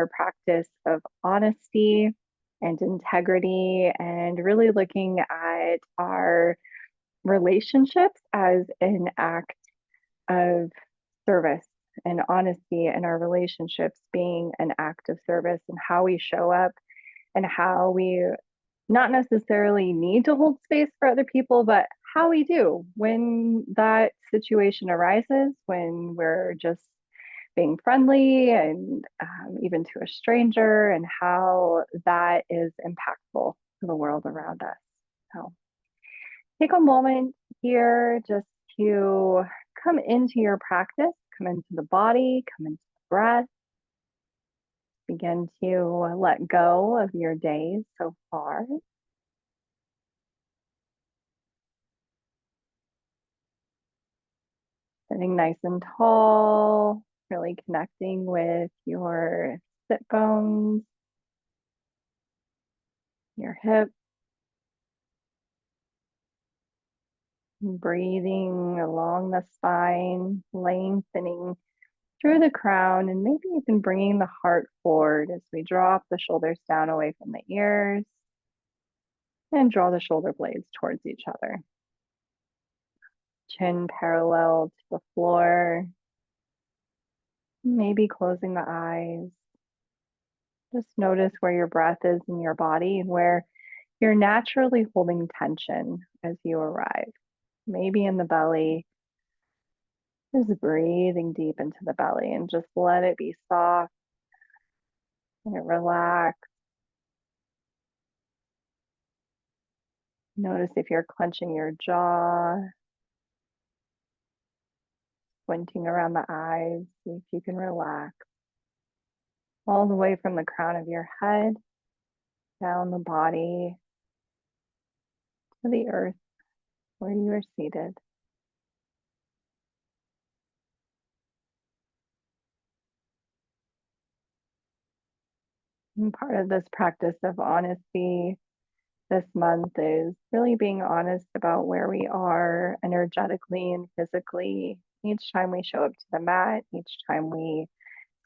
our practice of honesty and integrity, and really looking at our relationships as an act of service, and honesty in our relationships being an act of service, and how we show up and how we not necessarily need to hold space for other people, but how we do when that situation arises, when we're just being friendly and even to a stranger, and how that is impactful to the world around us. So take a moment here just to come into your practice, come into the body, come into the breath. Begin to let go of your days so far. Sitting nice and tall, really connecting with your sit bones, your hips, breathing along the spine, lengthening through the crown, and maybe even bringing the heart forward as we drop the shoulders down away from the ears and draw the shoulder blades towards each other. Chin parallel to the floor, maybe closing the eyes. Just notice where your breath is in your body and where you're naturally holding tension as you arrive. Maybe in the belly. Just breathing deep into the belly and just let it be soft and relax. Notice if you're clenching your jaw, squinting around the eyes, see if you can relax. All the way from the crown of your head, down the body, to the earth where you are seated. And part of this practice of honesty this month is really being honest about where we are energetically and physically each time we show up to the mat, each time we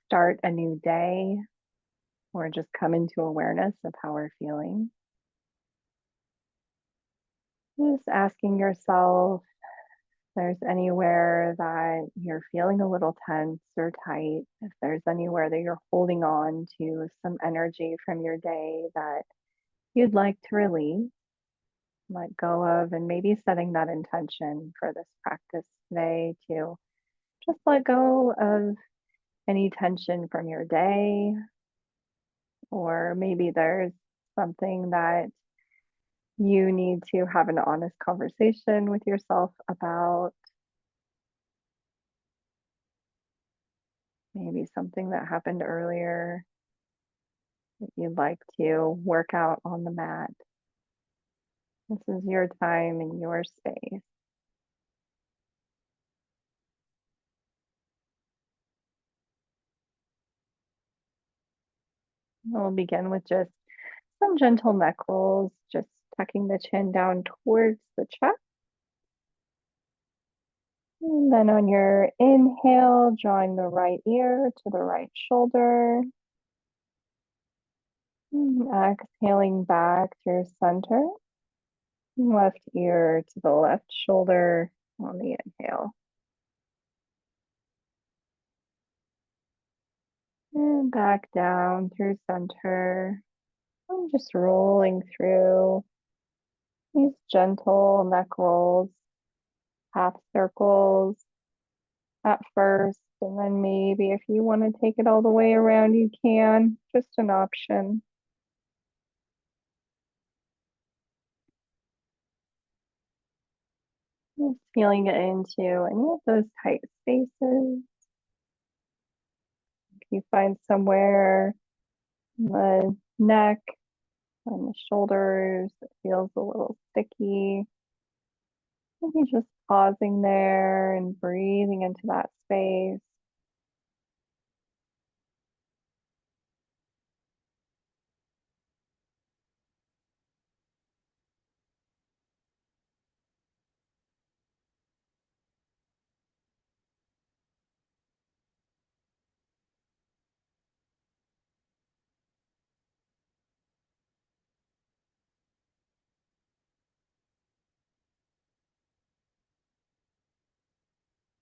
start a new day, or just come into awareness of how we're feeling. Just asking yourself if there's anywhere that you're feeling a little tense or tight, if there's anywhere that you're holding on to some energy from your day that you'd like to release, let go of, and maybe setting that intention for this practice today to just let go of any tension from your day. Or maybe there's something that you need to have an honest conversation with yourself about. Maybe something that happened earlier that you'd like to work out on the mat. This is your time and your space. We'll begin with just some gentle neck rolls, just tucking the chin down towards the chest. And then on your inhale, drawing the right ear to the right shoulder. And exhaling back to your center. Left ear to the left shoulder on the inhale. And back down through center. I'm just rolling through these gentle neck rolls, half circles at first, and then maybe if you want to take it all the way around, you can. Just an option. Just feeling it into any of those tight spaces. If you find somewhere in the neck and the shoulders that feels a little sticky, maybe just pausing there and breathing into that space.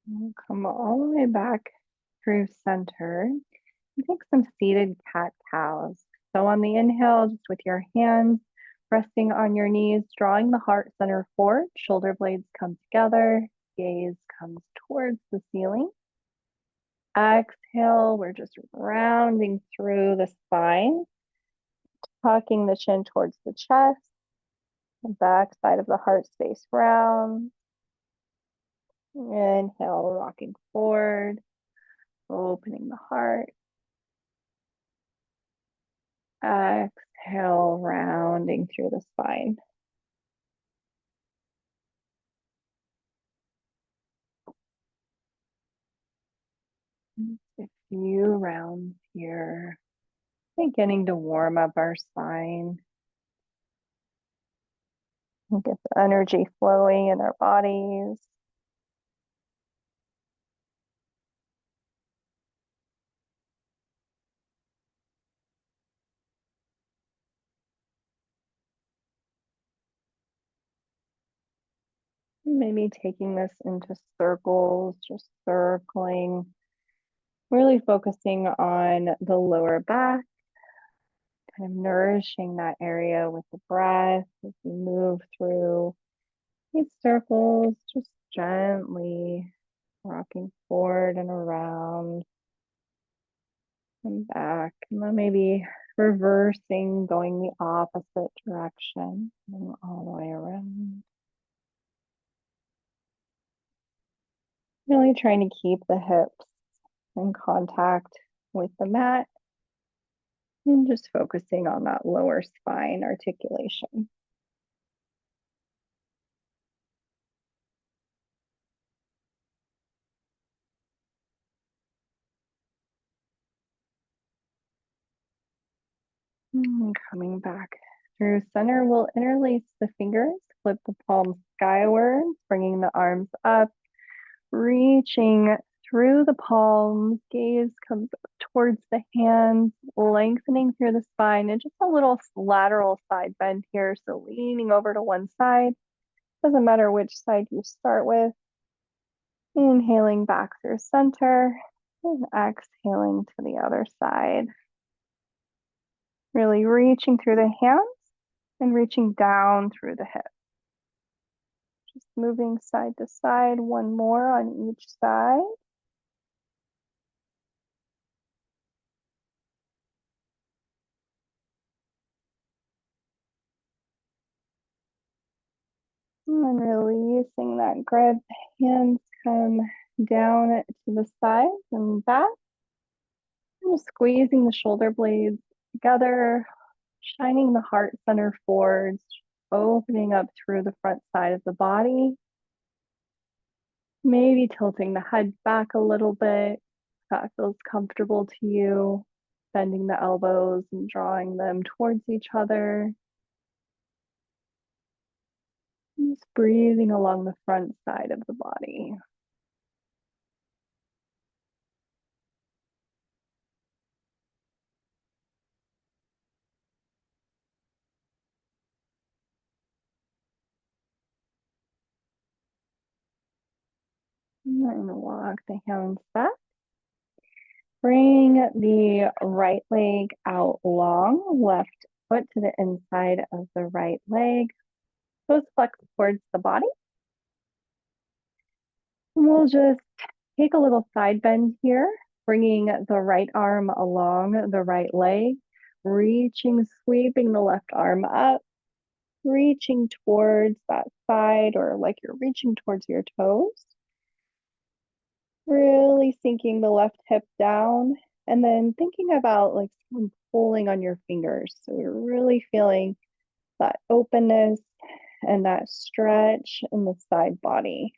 We'll come all the way back through center and take some seated cat cows. So on the inhale, just with your hands resting on your knees, drawing the heart center forward, shoulder blades come together, gaze comes towards the ceiling. Exhale, we're just rounding through the spine, tucking the chin towards the chest, the back side of the heart space round. Inhale, rocking forward, opening the heart. Exhale, rounding through the spine. A few rounds here, beginning to warm up our spine. Get the energy flowing in our bodies. Maybe taking this into circles, just circling, really focusing on the lower back, kind of nourishing that area with the breath as we move through these circles, just gently rocking forward and around and back, and then maybe reversing, going the opposite direction and all the way around. Really trying to keep the hips in contact with the mat and just focusing on that lower spine articulation. And coming back through center, we'll interlace the fingers, flip the palms skyward, bringing the arms up, reaching through the palms, gaze comes towards the hands, lengthening through the spine, and just a little lateral side bend here. So leaning over to one side, doesn't matter which side you start with. Inhaling back through center and exhaling to the other side. Really reaching through the hands and reaching down through the hips. Just moving side to side, one more on each side. And releasing that grip. Hands come down to the sides and back. And squeezing the shoulder blades together, shining the heart center forwards, opening up through the front side of the body. Maybe tilting the head back a little bit. If that feels comfortable to you. Bending the elbows and drawing them towards each other. Just breathing along the front side of the body. And walk the hands back. Bring the right leg out long, left foot to the inside of the right leg. Toes flex towards the body. And we'll just take a little side bend here, bringing the right arm along the right leg, reaching, sweeping the left arm up, reaching towards that side or like you're reaching towards your toes. Really sinking the left hip down and then thinking about like someone pulling on your fingers. So you're really feeling that openness and that stretch in the side body.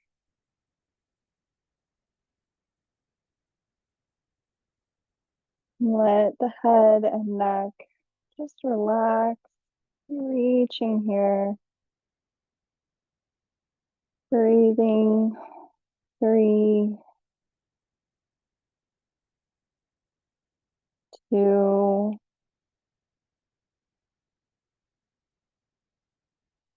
Let the head and neck just relax, reaching here, breathing, 3, 2,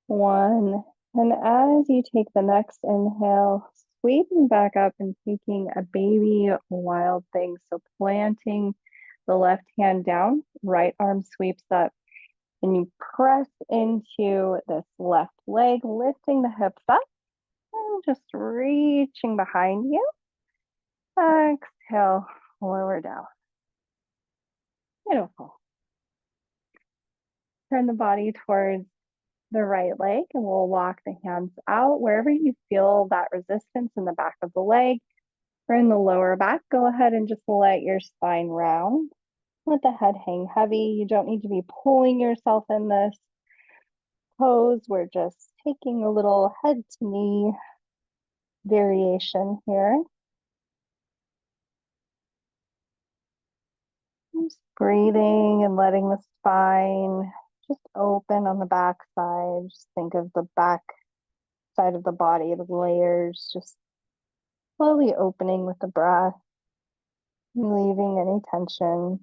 1. And as you take the next inhale, sweeping back up and taking a baby wild thing. So planting the left hand down, right arm sweeps up, and you press into this left leg, lifting the hips up and just reaching behind you. Exhale, lower down. Beautiful. Turn the body towards the right leg and we'll walk the hands out wherever you feel that resistance in the back of the leg or in the lower back. Go ahead and just let your spine round. Let the head hang heavy. You don't need to be pulling yourself in this pose. We're just taking a little head to knee variation here. Just breathing and letting the spine just open on the back side. Just think of the back side of the body, the layers, just slowly opening with the breath, relieving any tension.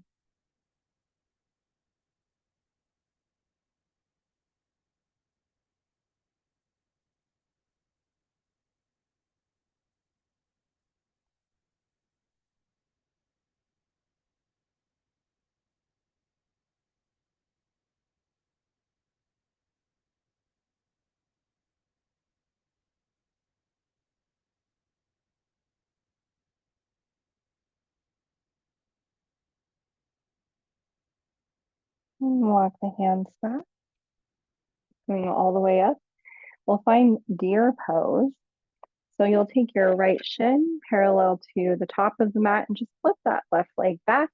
And walk the hands back, going all the way up. We'll find deer pose. So you'll take your right shin parallel to the top of the mat and just flip that left leg back.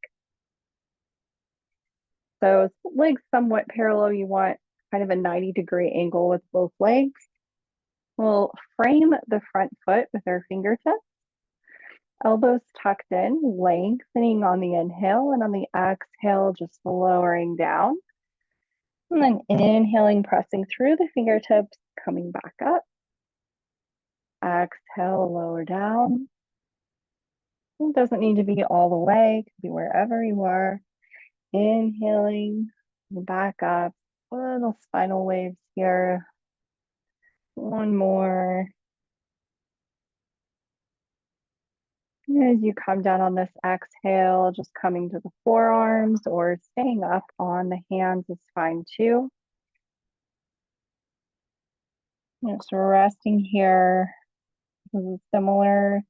So legs somewhat parallel. You want kind of a 90-degree angle with both legs. We'll frame the front foot with our fingertips. Elbows tucked in, lengthening on the inhale, and on the exhale, just lowering down. And then inhaling, pressing through the fingertips, coming back up. Exhale, lower down. It doesn't need to be all the way, it could be wherever you are. Inhaling, back up. Little spinal waves here. One more. As you come down on this exhale, just coming to the forearms or staying up on the hands is fine too. Just resting here. This is a similar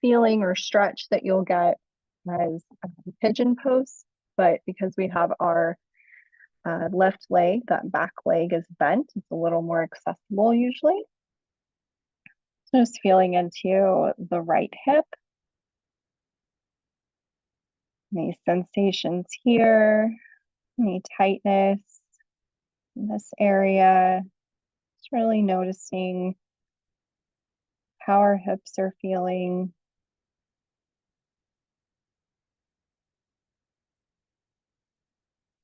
feeling or stretch that you'll get as pigeon pose, but because we have our left leg, that back leg is bent, it's a little more accessible usually. So just feeling into the right hip. Any sensations here, any tightness in this area. Just really noticing how our hips are feeling.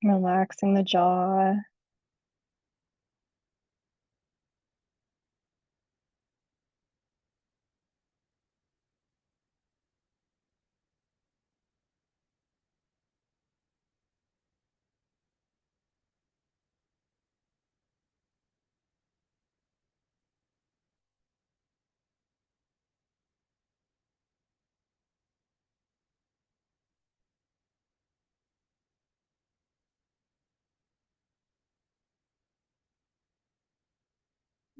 Relaxing the jaw.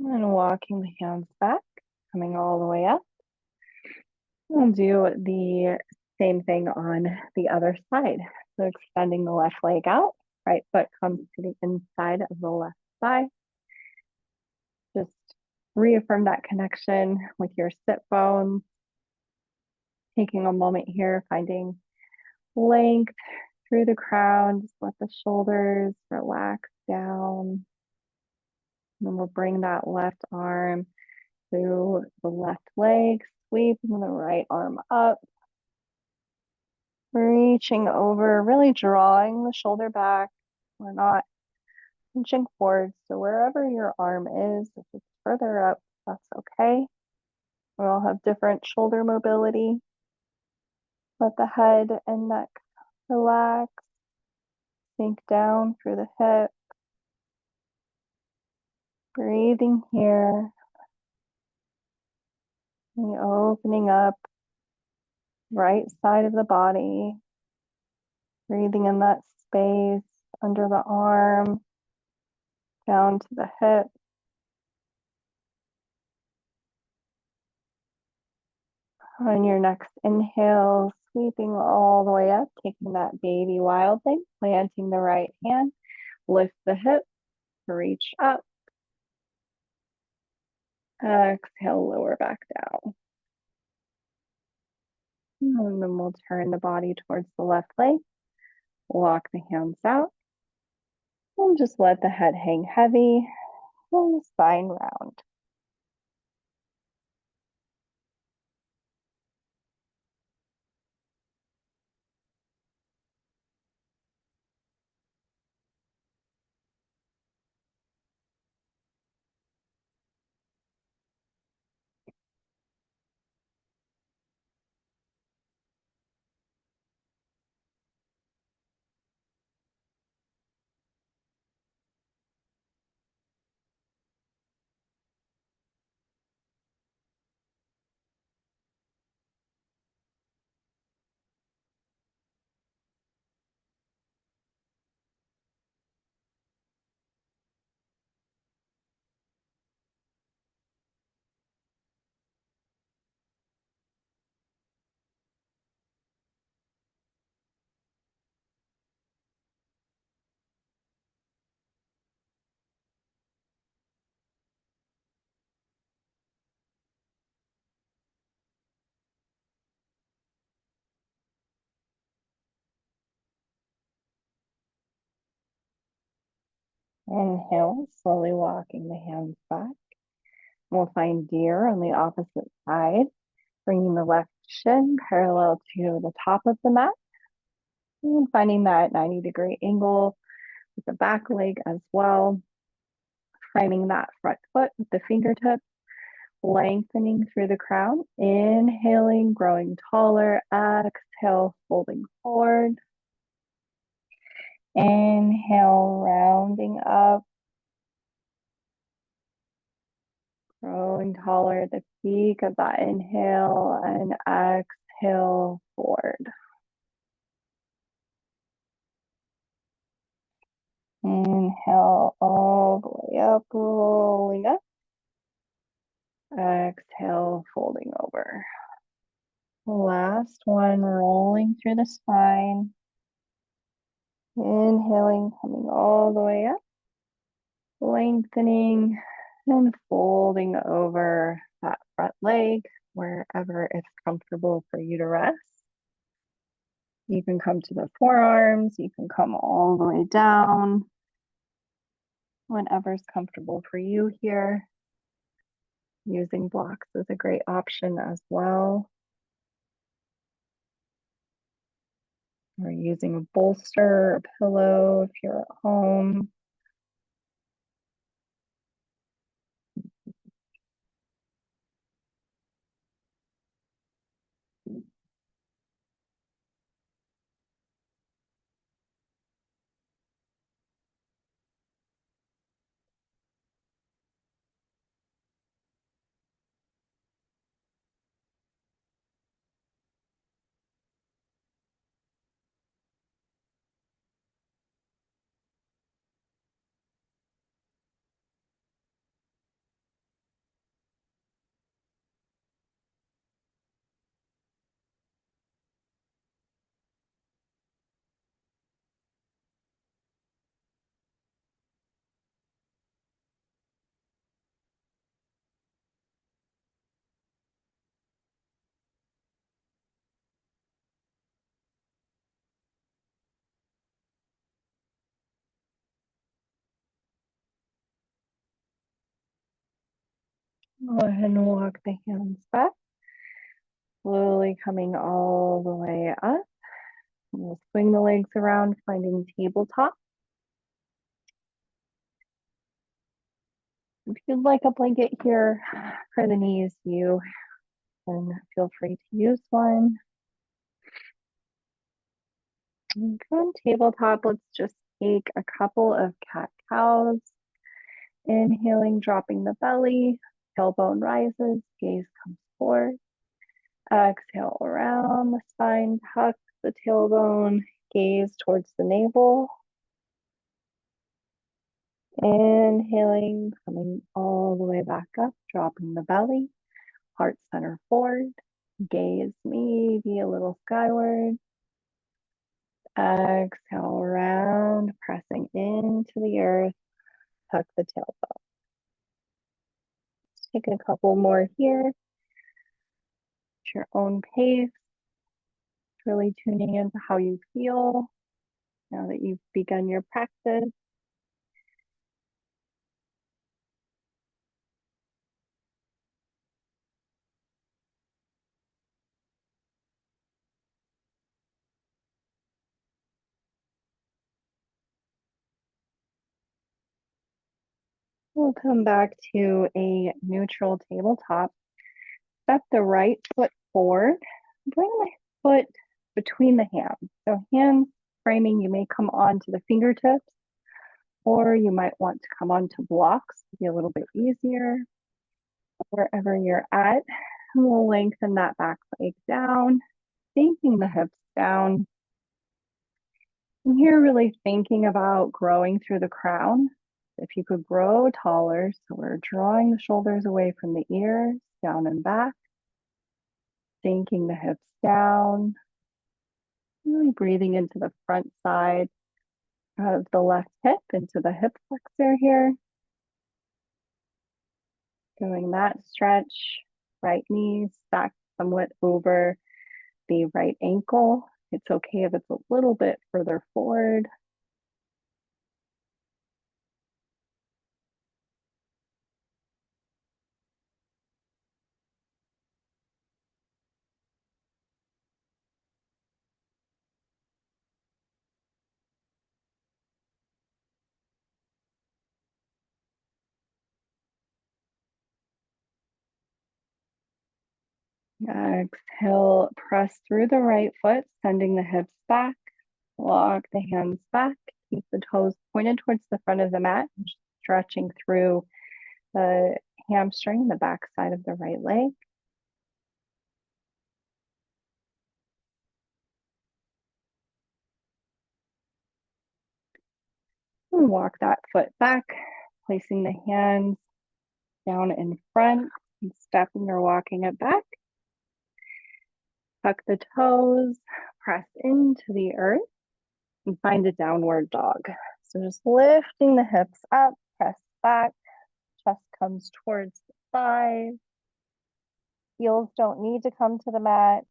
And walking the hands back, coming all the way up. We'll do the same thing on the other side. So extending the left leg out, right foot comes to the inside of the left thigh. Just reaffirm that connection with your sit bones. Taking a moment here, finding length through the crown. Just let the shoulders relax down. And then we'll bring that left arm through the left leg, sweeping the right arm up. Reaching over, really drawing the shoulder back. We're not inching forward. So wherever your arm is, if it's further up, that's okay. We all have different shoulder mobility. Let the head and neck relax. Sink down through the hip. Breathing here. And opening up right side of the body, breathing in that space under the arm, down to the hip. On your next inhale, sweeping all the way up, taking that baby wild thing, planting the right hand, lift the hip, reach up. Exhale, lower back down. And then we'll turn the body towards the left leg, walk the hands out, and just let the head hang heavy, and the spine round. Inhale, slowly walking the hands back. We'll find deer on the opposite side, bringing the left shin parallel to the top of the mat, and finding that 90-degree angle with the back leg as well, framing that front foot with the fingertips, lengthening through the crown, inhaling, growing taller, exhale, folding forward, inhale, rounding up, growing taller at the peak of that inhale, and exhale, forward. Inhale all the way up, rolling up. Exhale, folding over. Last one, rolling through the spine. Inhaling, coming all the way up. Lengthening and folding over that front leg wherever it's comfortable for you to rest. You can come to the forearms. You can come all the way down. Whenever's comfortable for you here. Using blocks is a great option as well. Or using a bolster or pillow if you're at home. Go ahead and walk the hands back. Slowly coming all the way up. We'll swing the legs around, finding tabletop. If you'd like a blanket here for the knees, you can feel free to use one. And from tabletop, let's just take a couple of cat-cows. Inhaling, dropping the belly, tailbone rises, gaze comes forward. Exhale around the spine, tuck the tailbone, gaze towards the navel. Inhaling, coming all the way back up, dropping the belly, heart center forward, gaze maybe a little skyward. Exhale around, pressing into the earth, tuck the tailbone. Take a couple more here at your own pace, really tuning into how you feel now that you've begun your practice. We'll come back to a neutral tabletop. Step the right foot forward. Bring the foot between the hands. So hands framing, you may come onto the fingertips, or you might want to come onto blocks to be a little bit easier. Wherever you're at, and we'll lengthen that back leg down, sinking the hips down. And here, really thinking about growing through the crown. If you could grow taller, so we're drawing the shoulders away from the ears, down and back, sinking the hips down, really breathing into the front side of the left hip, into the hip flexor here. Doing that stretch, right knee stacked somewhat over the right ankle. It's okay if it's a little bit further forward. Exhale, press through the right foot, sending the hips back. Walk the hands back. Keep the toes pointed towards the front of the mat, stretching through the hamstring, the back side of the right leg. And walk that foot back, placing the hands down in front and stepping or walking it back. Tuck the toes, press into the earth, and find a downward dog. So just lifting the hips up, press back, chest comes towards the thighs. Heels don't need to come to the mat.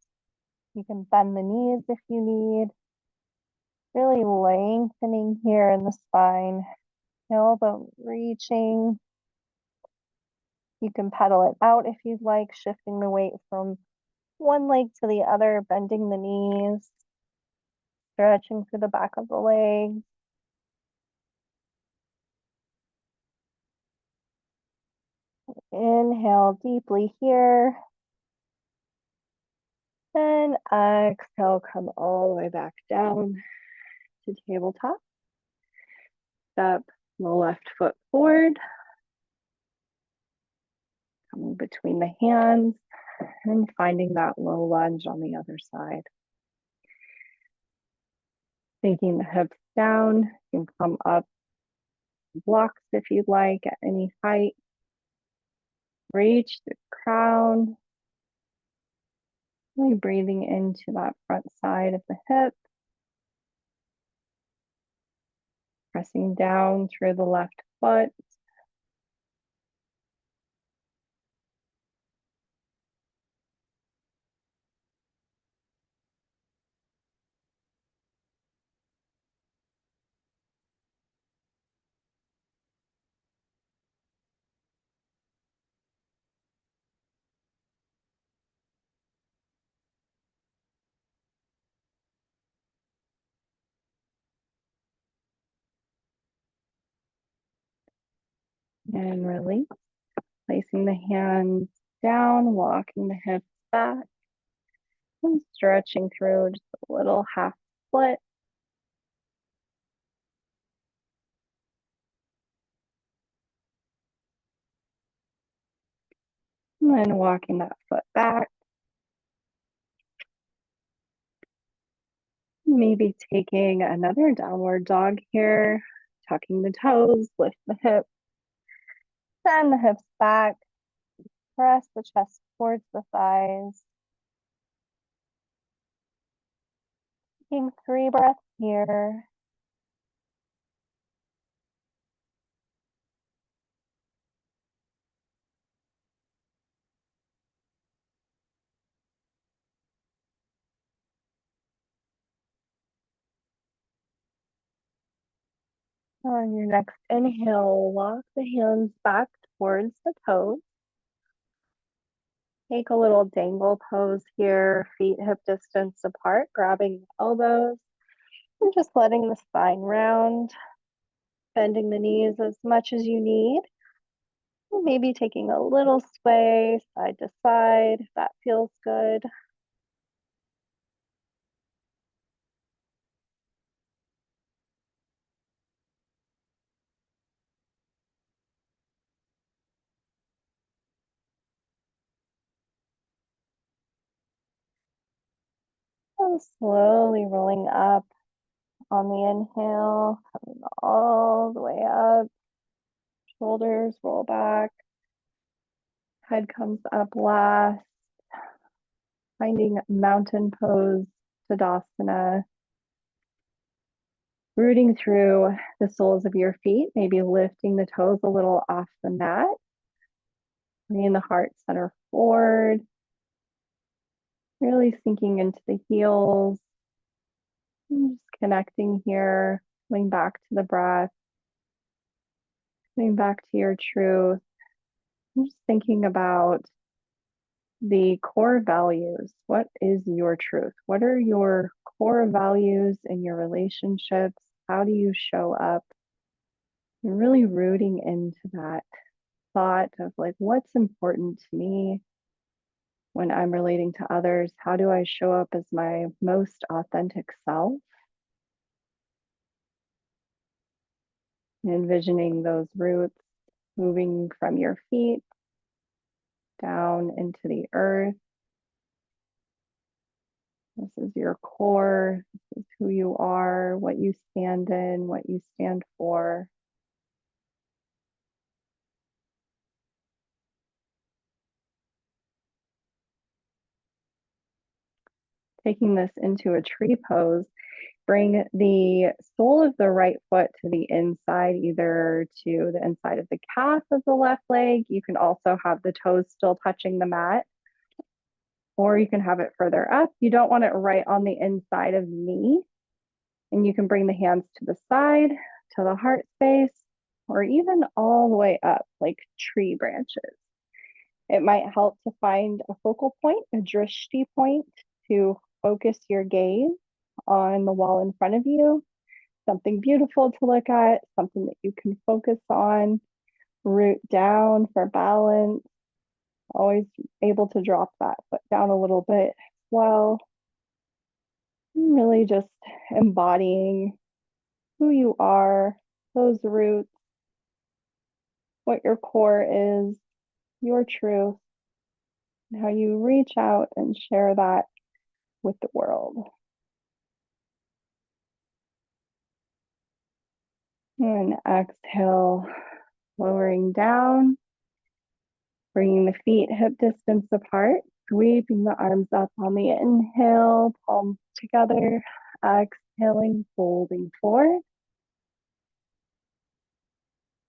You can bend the knees if you need. Really lengthening here in the spine. Tailbone reaching. You can pedal it out if you'd like, shifting the weight from one leg to the other, bending the knees, stretching through the back of the legs. Inhale deeply here. Then exhale, come all the way back down to tabletop. Step the left foot forward. Coming between the hands and finding that low lunge on the other side. Sinking the hips down. You can come up blocks if you'd like at any height. Reach the crown. Really breathing into that front side of the hip. Pressing down through the left foot. And release. Placing the hands down, walking the hips back. And stretching through just a little half split. And then walking that foot back. Maybe taking another downward dog here, tucking the toes, lift the hips, send the hips back, press the chest towards the thighs. Taking 3 breaths here. On your next inhale, walk the hands back towards the toes. Take a little dangle pose here, feet hip distance apart, grabbing the elbows, and just letting the spine round, bending the knees as much as you need. Maybe taking a little sway side to side, if that feels good. And slowly rolling up on the inhale, coming all the way up. Shoulders roll back. Head comes up last. Finding mountain pose, Tadasana. Rooting through the soles of your feet, maybe lifting the toes a little off the mat. Bringing the heart center forward. Really sinking into the heels. And just connecting here, coming back to the breath, coming back to your truth. I'm just thinking about the core values. What is your truth? What are your core values in your relationships? How do you show up? And really rooting into that thought of like, what's important to me when I'm relating to others? How do I show up as my most authentic self? Envisioning those roots moving from your feet down into the earth. This is your core. This is who you are, what you stand in, what you stand for. Taking this into a tree pose, bring the sole of the right foot to the inside, either to the inside of the calf of the left leg. You can also have the toes still touching the mat, or you can have it further up. You don't want it right on the inside of the knee. And you can bring the hands to the side, to the heart space, or even all the way up like tree branches. It might help to find a focal point, a drishti point, to focus your gaze on the wall in front of you. Something beautiful to look at, something that you can focus on. Root down for balance. Always able to drop that foot down a little bit as well. Really just embodying who you are, those roots, what your core is, your truth, and how you reach out and share that with the world. And exhale, lowering down, bringing the feet hip distance apart, sweeping the arms up on the inhale, palms together, exhaling, folding forward.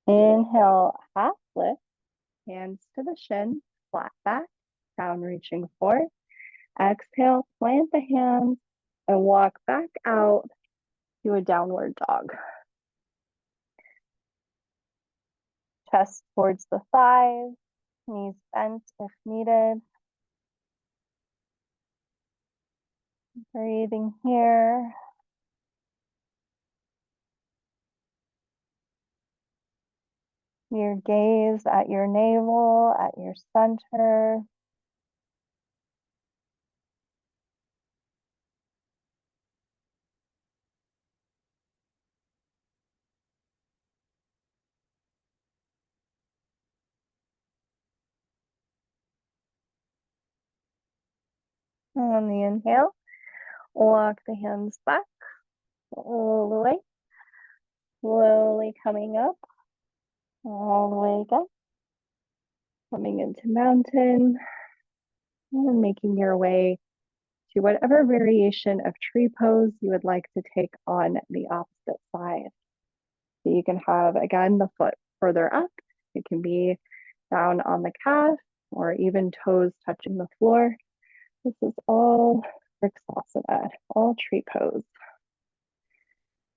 Inhale, half lift, hands to the shin, flat back, down reaching forward. Exhale, plant the hands and walk back out to a downward dog. Chest towards the thighs, knees bent if needed. Breathing here. Your gaze at your navel, at your center. On the inhale, walk the hands back all the way, slowly coming up, all the way up, coming into mountain, and making your way to whatever variation of tree pose you would like to take on the opposite side. So you can have, again, the foot further up. It can be down on the calf or even toes touching the floor. This is all Vrksasana, all tree pose.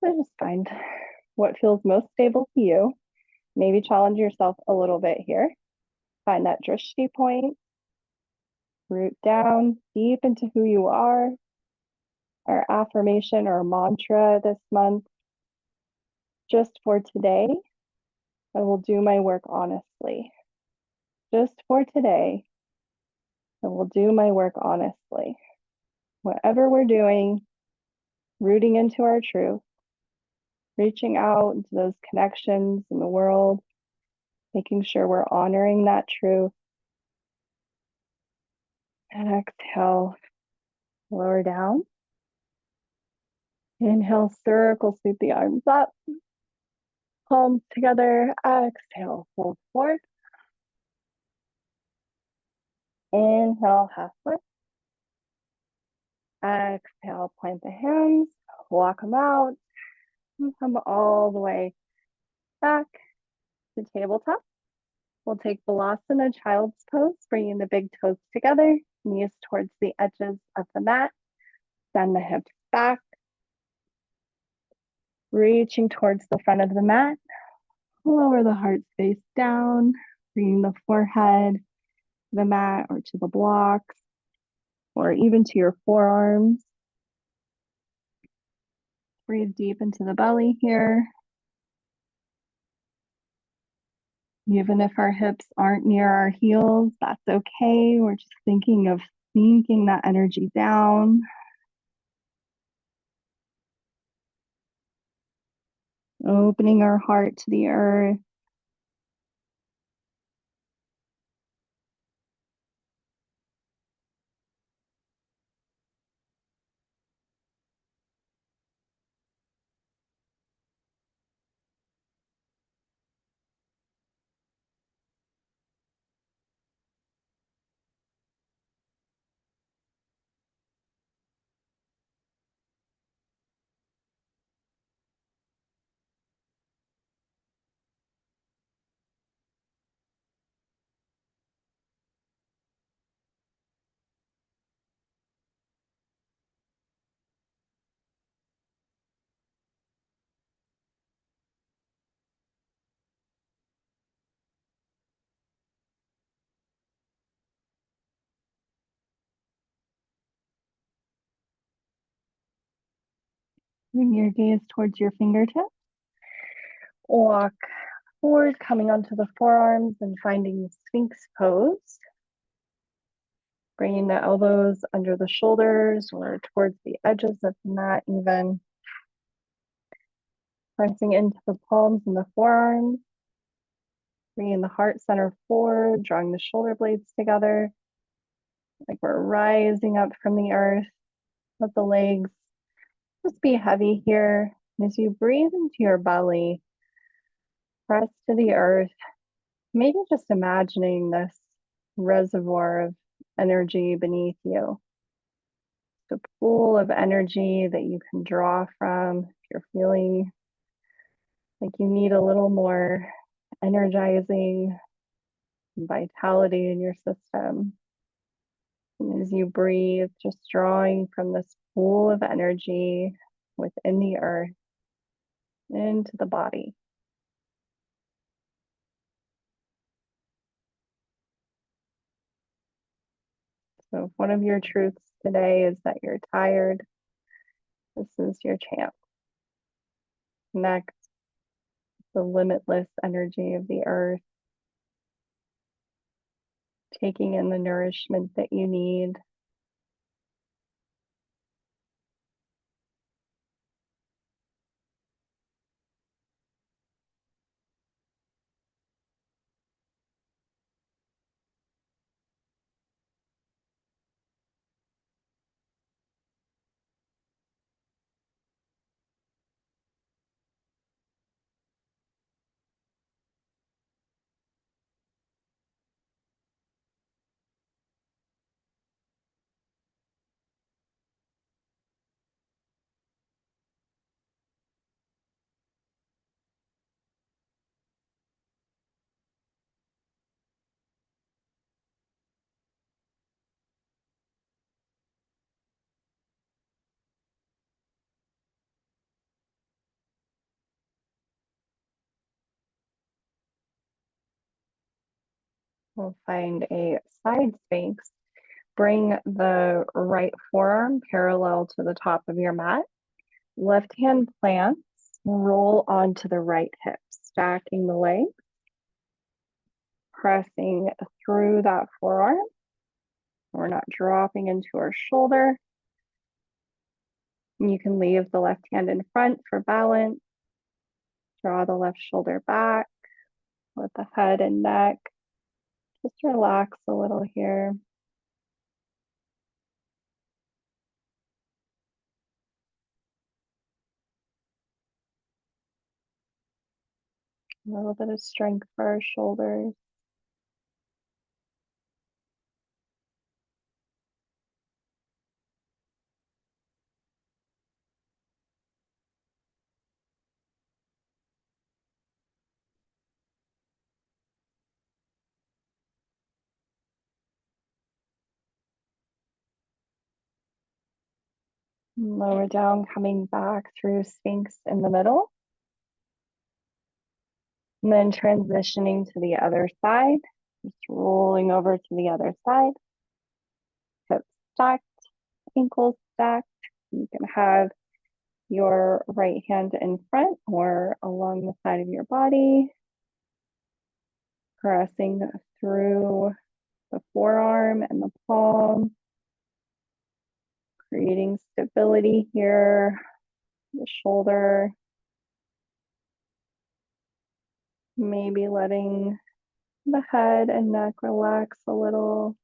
So just find what feels most stable to you. Maybe challenge yourself a little bit here. Find that drishti point. Root down deep into who you are. Our affirmation or mantra this month, just for today, I will do my work honestly. Just for today, I will do my work honestly. Whatever we're doing, rooting into our truth, reaching out into those connections in the world, making sure we're honoring that truth. And exhale, lower down. Inhale, circle, sweep the arms up. Palms together. Exhale, fold forward. Inhale, half lift. Exhale, plant the hands, walk them out, and come all the way back to tabletop. We'll take Balasana, child's pose, bringing the big toes together, knees towards the edges of the mat. Send the hips back, reaching towards the front of the mat. Lower the heart space down, bringing the forehead to the mat or to the blocks, or even to your forearms. Breathe deep into the belly here. Even if our hips aren't near our heels, that's okay. We're just thinking of sinking that energy down. Opening our heart to the earth. Bring your gaze towards your fingertips. Walk forward, coming onto the forearms and finding Sphinx pose. Bringing the elbows under the shoulders or towards the edges of the mat even. Pressing into the palms and the forearms. Bringing the heart center forward, drawing the shoulder blades together. Like we're rising up from the earth. Let the legs just be heavy here. And as you breathe into your belly, press to the earth. Maybe just imagining this reservoir of energy beneath you. The pool of energy that you can draw from if you're feeling like you need a little more energizing vitality in your system. And as you breathe, just drawing from this pool of energy within the earth into the body. So if one of your truths today is that you're tired, this is your chance. Connect the limitless energy of the earth, taking in the nourishment that you need. We'll find a side sphinx. Bring the right forearm parallel to the top of your mat. Left hand plants, roll onto the right hip, stacking the legs, pressing through that forearm. We're not dropping into our shoulder. You can leave the left hand in front for balance. Draw the left shoulder back with the head and neck. Just relax a little here. A little bit of strength for our shoulders. Lower down, coming back through Sphinx in the middle. And then transitioning to the other side. Just rolling over to the other side. Hips stacked, ankles stacked. You can have your right hand in front or along the side of your body. Pressing through the forearm and the palm. Creating stability here. The shoulder. Maybe letting the head and neck relax a little.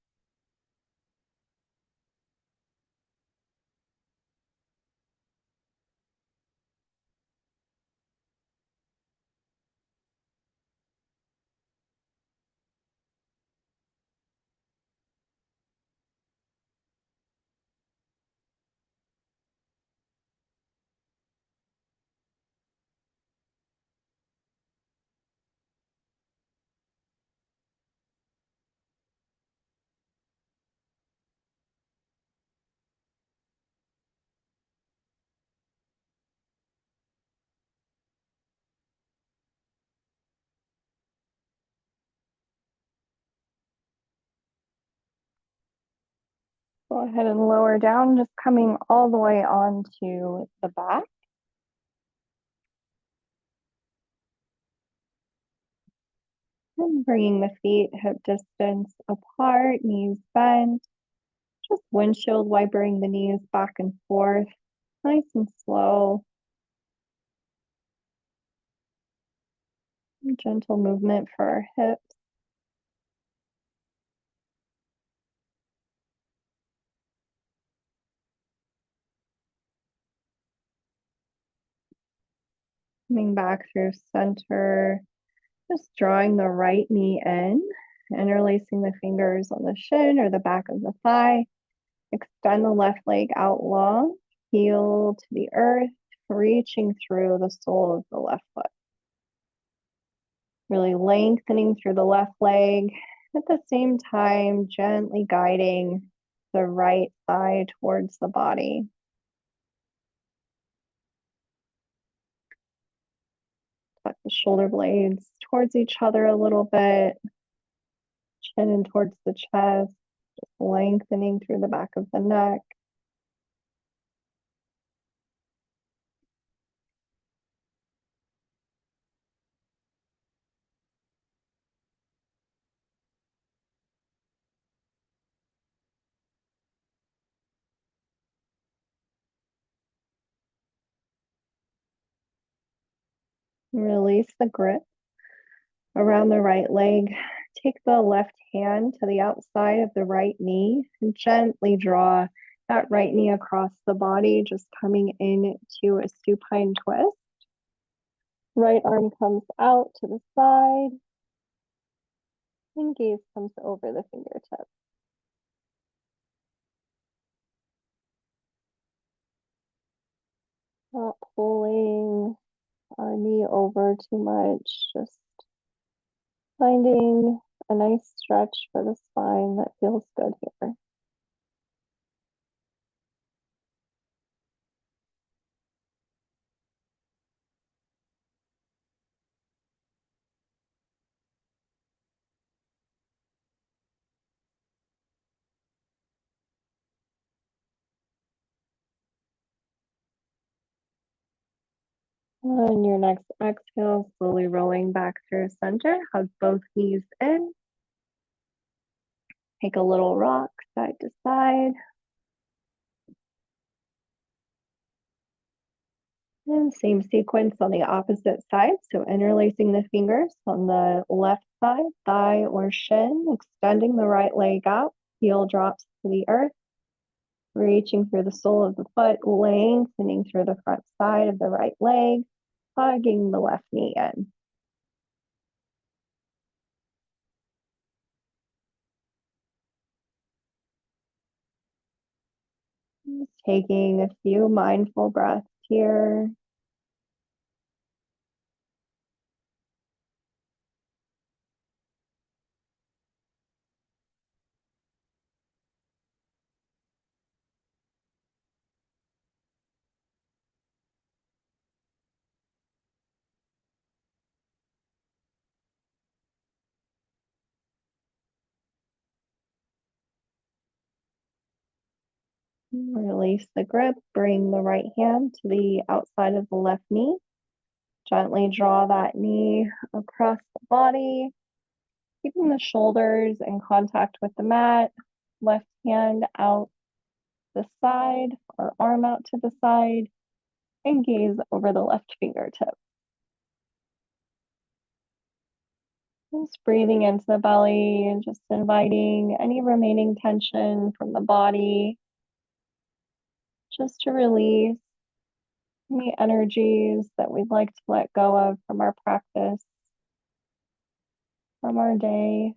Go ahead and lower down, just coming all the way onto the back. And bringing the feet hip distance apart, knees bent. Just windshield wipering the knees back and forth, nice and slow. Gentle movement for our hips. Coming back through center, just drawing the right knee in, interlacing the fingers on the shin or the back of the thigh. Extend the left leg out long, heel to the earth, reaching through the sole of the left foot. Really lengthening through the left leg, at the same time, gently guiding the right thigh towards the body. Tuck the shoulder blades towards each other a little bit, chin in towards the chest, just lengthening through the back of the neck. Release the grip around the right leg. Take the left hand to the outside of the right knee and gently draw that right knee across the body, just coming into a supine twist. Right arm comes out to the side and gaze comes over the fingertips. Not pulling our knee over too much, just finding a nice stretch for the spine that feels good here. On your next exhale, slowly rolling back through center, hug both knees in. Take a little rock side to side. And same sequence on the opposite side. So interlacing the fingers on the left side, thigh or shin, extending the right leg out, heel drops to the earth, reaching through the sole of the foot, lengthening through the front side of the right leg, hugging the left knee in. Just taking a few mindful breaths here. Release the grip, bring the right hand to the outside of the left knee. Gently draw that knee across the body, keeping the shoulders in contact with the mat. Left hand out the side or arm out to the side, and gaze over the left fingertip. Just breathing into the belly and just inviting any remaining tension from the body just to release any energies that we'd like to let go of from our practice, from our day.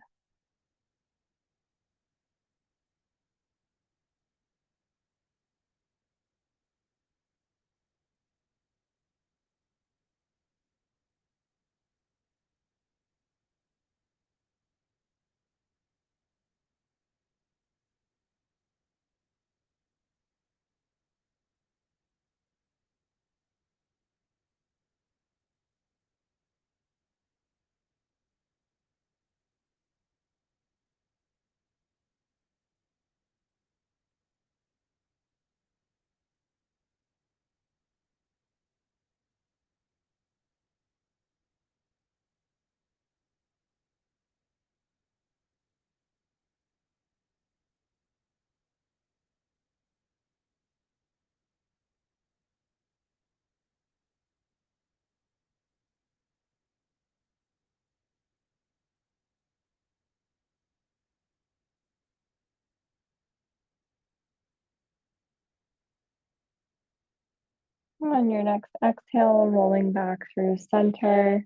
On your next exhale, rolling back through center,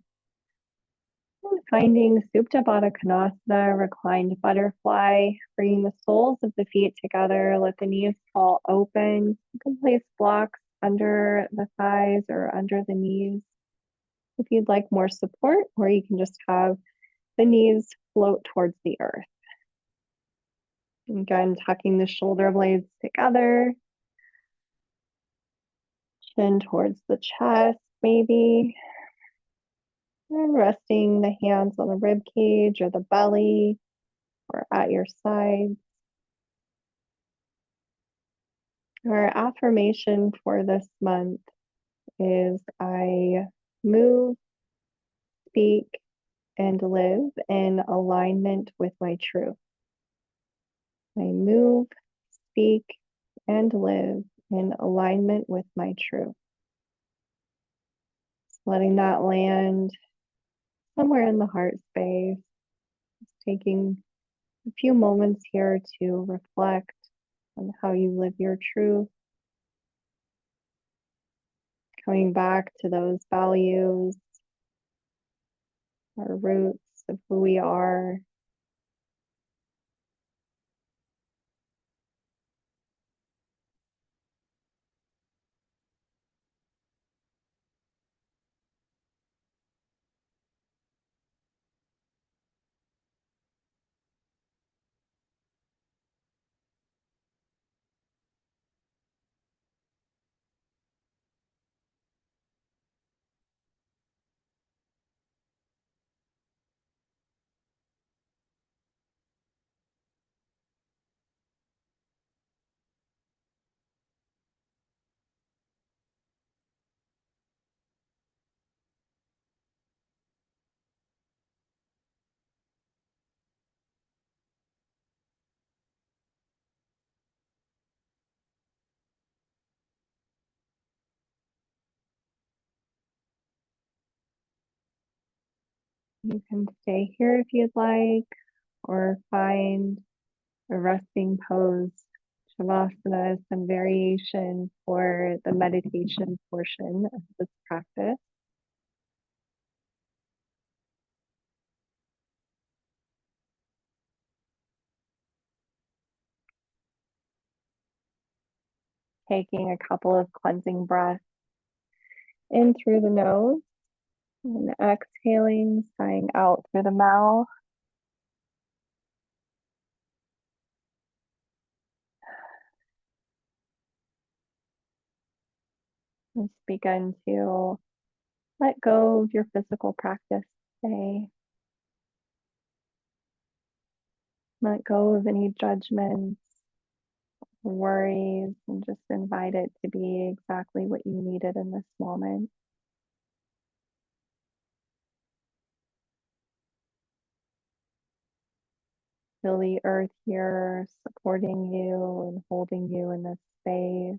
finding Supta Baddha Konasana, reclined butterfly, bringing the soles of the feet together, let the knees fall open. You can place blocks under the thighs or under the knees if you'd like more support, or you can just have the knees float towards the earth. Again, tucking the shoulder blades together, chin towards the chest, maybe. And resting the hands on the rib cage or the belly or at your side. Our affirmation for this month is I move, speak, and live in alignment with my truth. I move, speak, and live in alignment with my truth. Just letting that land somewhere in the heart space. Just taking a few moments here to reflect on how you live your truth. Coming back to those values, our roots of who we are. You can stay here if you'd like, or find a resting pose. Shavasana is some variation for the meditation portion of this practice. Taking a couple of cleansing breaths in through the nose and exhaling, sighing out through the mouth. Just begin to let go of your physical practice today. Let go of any judgments, worries, and just invite it to be exactly what you needed in this moment. Feel the earth here supporting you and holding you in this space.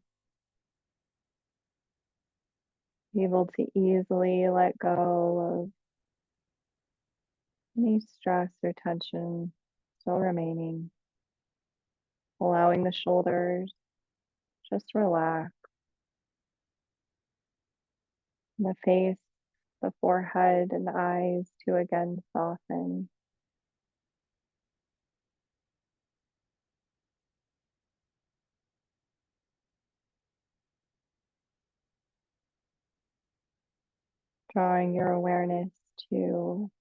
Be able to easily let go of any stress or tension still remaining. Allowing the shoulders just relax. The face, the forehead, and the eyes to again soften. Drawing your awareness to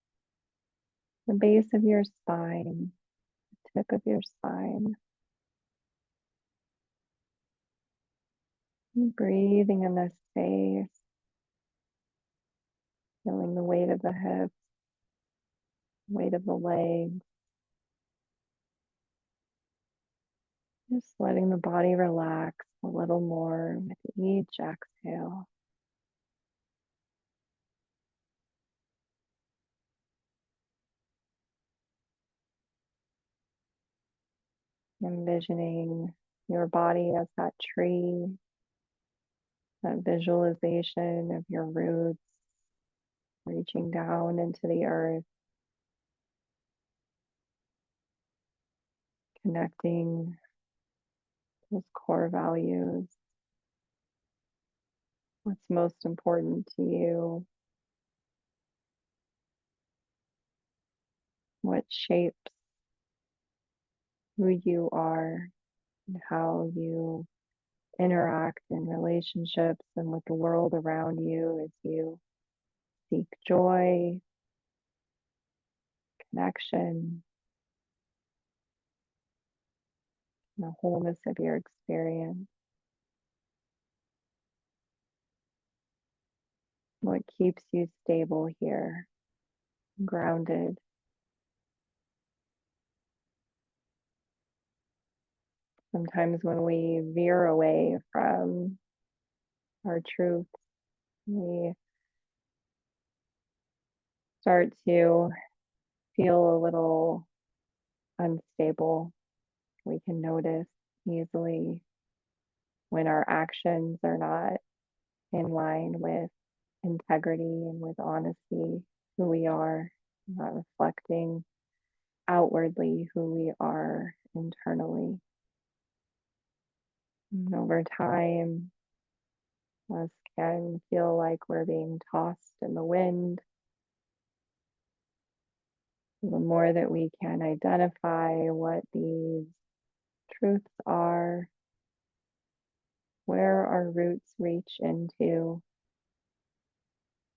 the base of your spine, the tip of your spine. And breathing in this space, feeling the weight of the hips, weight of the legs. Just letting the body relax a little more with each exhale. Envisioning your body as that tree, that visualization of your roots reaching down into the earth, connecting those core values, what's most important to you, what shapes who you are, and how you interact in relationships and with the world around you as you seek joy, connection, and the wholeness of your experience. What keeps you stable here, grounded. Sometimes when we veer away from our truth, we start to feel a little unstable. We can notice easily when our actions are not in line with integrity and with honesty, who we are, not reflecting outwardly who we are internally. And over time, us can feel like we're being tossed in the wind. The more that we can identify what these truths are, where our roots reach into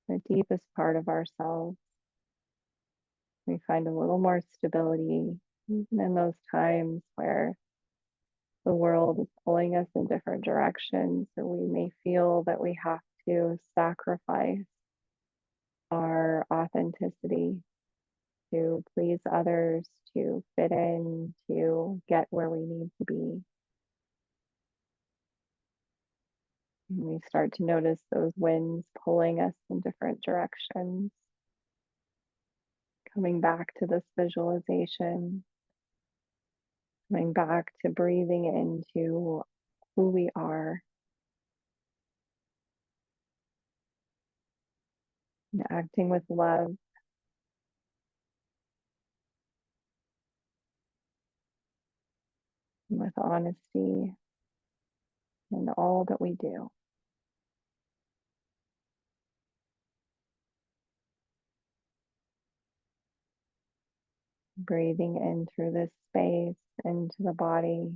the deepest part of ourselves, we find a little more stability, even in those times where the world is pulling us in different directions, or we may feel that we have to sacrifice our authenticity to please others, to fit in, to get where we need to be. And we start to notice those winds pulling us in different directions. Coming back to this visualization, coming back to breathing into who we are, and acting with love, honesty in all that we do. Breathing in through this space into the body,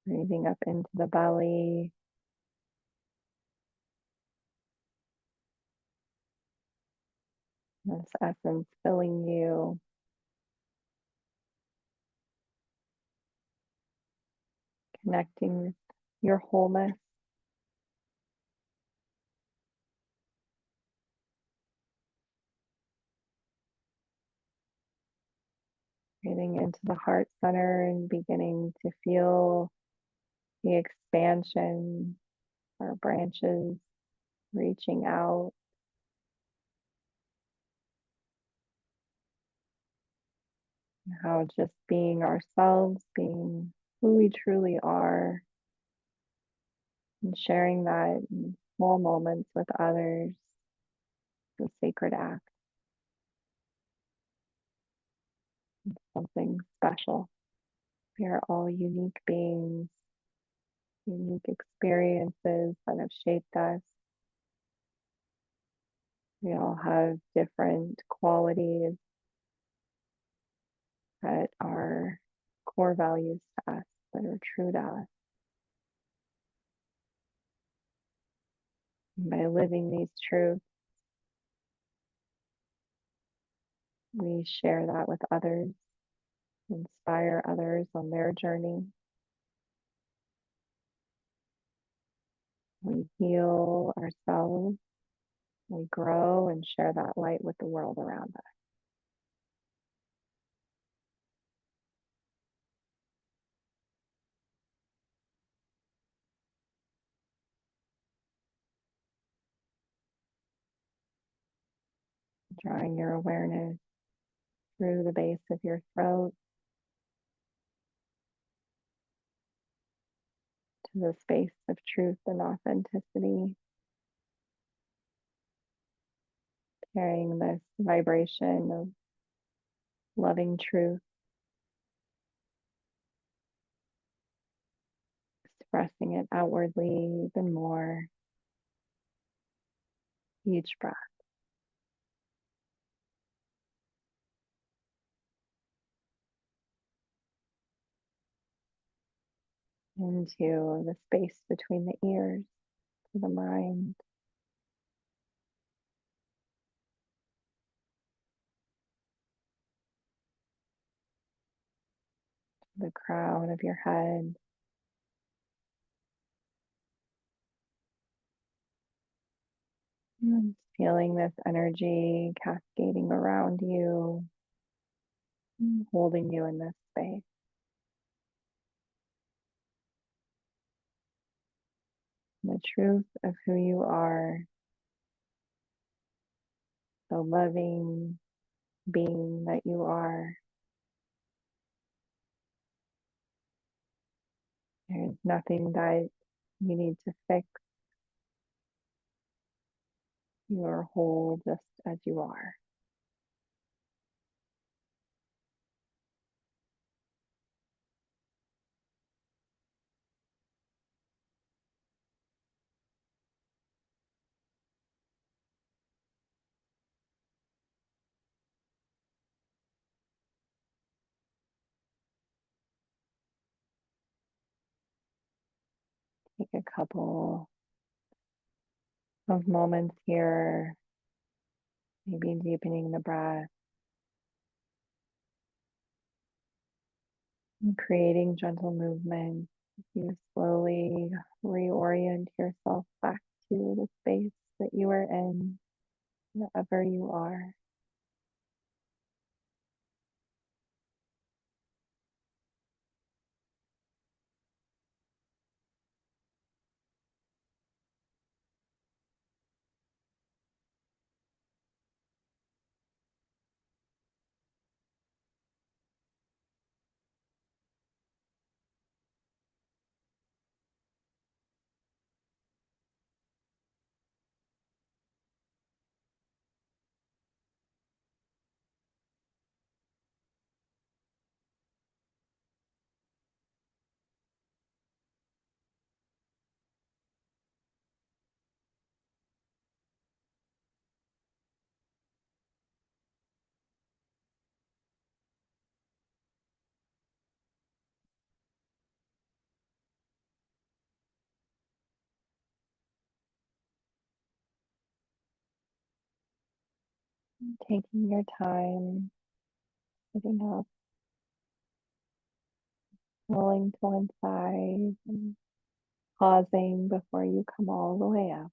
breathing up into the belly, this essence filling you, connecting with your wholeness, breathing into the heart center and beginning to feel the expansion, our branches reaching out, how just being ourselves, being who we truly are, and sharing that in small moments with others, the sacred act, something special. We are all unique beings, unique experiences that have shaped us. We all have different qualities that are core values to us, that are true to us. And by living these truths, we share that with others, inspire others on their journey. We heal ourselves, we grow and share that light with the world around us. Drawing your awareness through the base of your throat to the space of truth and authenticity, carrying this vibration of loving truth, expressing it outwardly even more each breath. Into the space between the ears, to the mind, the crown of your head, and feeling this energy cascading around you, holding you in this space. The truth of who you are, the loving being that you are. There's nothing that you need to fix. You are whole just as you are. Take a couple of moments here, maybe deepening the breath and creating gentle movement. You slowly reorient yourself back to the space that you are in, wherever you are. Taking your time, sitting up, rolling to one side, and pausing before you come all the way up.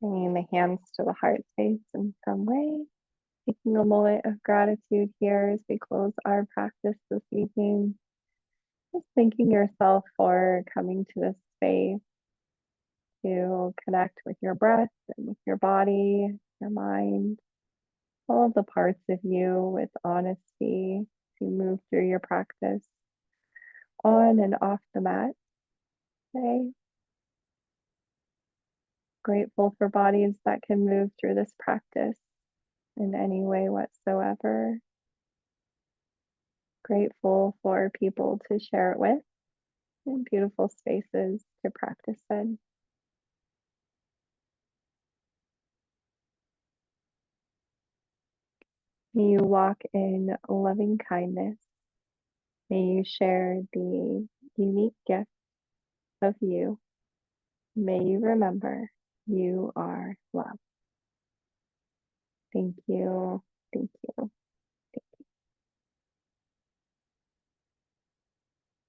Bringing the hands to the heart space in some way. Taking a moment of gratitude here as we close our practice this evening. Just thanking yourself for coming to this space to connect with your breath and with your body, your mind, all of the parts of you with honesty to move through your practice on and off the mat today. Grateful for bodies that can move through this practice in any way whatsoever. Grateful for people to share it with and beautiful spaces to practice in. May you walk in loving kindness. May you share the unique gift of you. May you remember you are loved. Thank you. Thank you.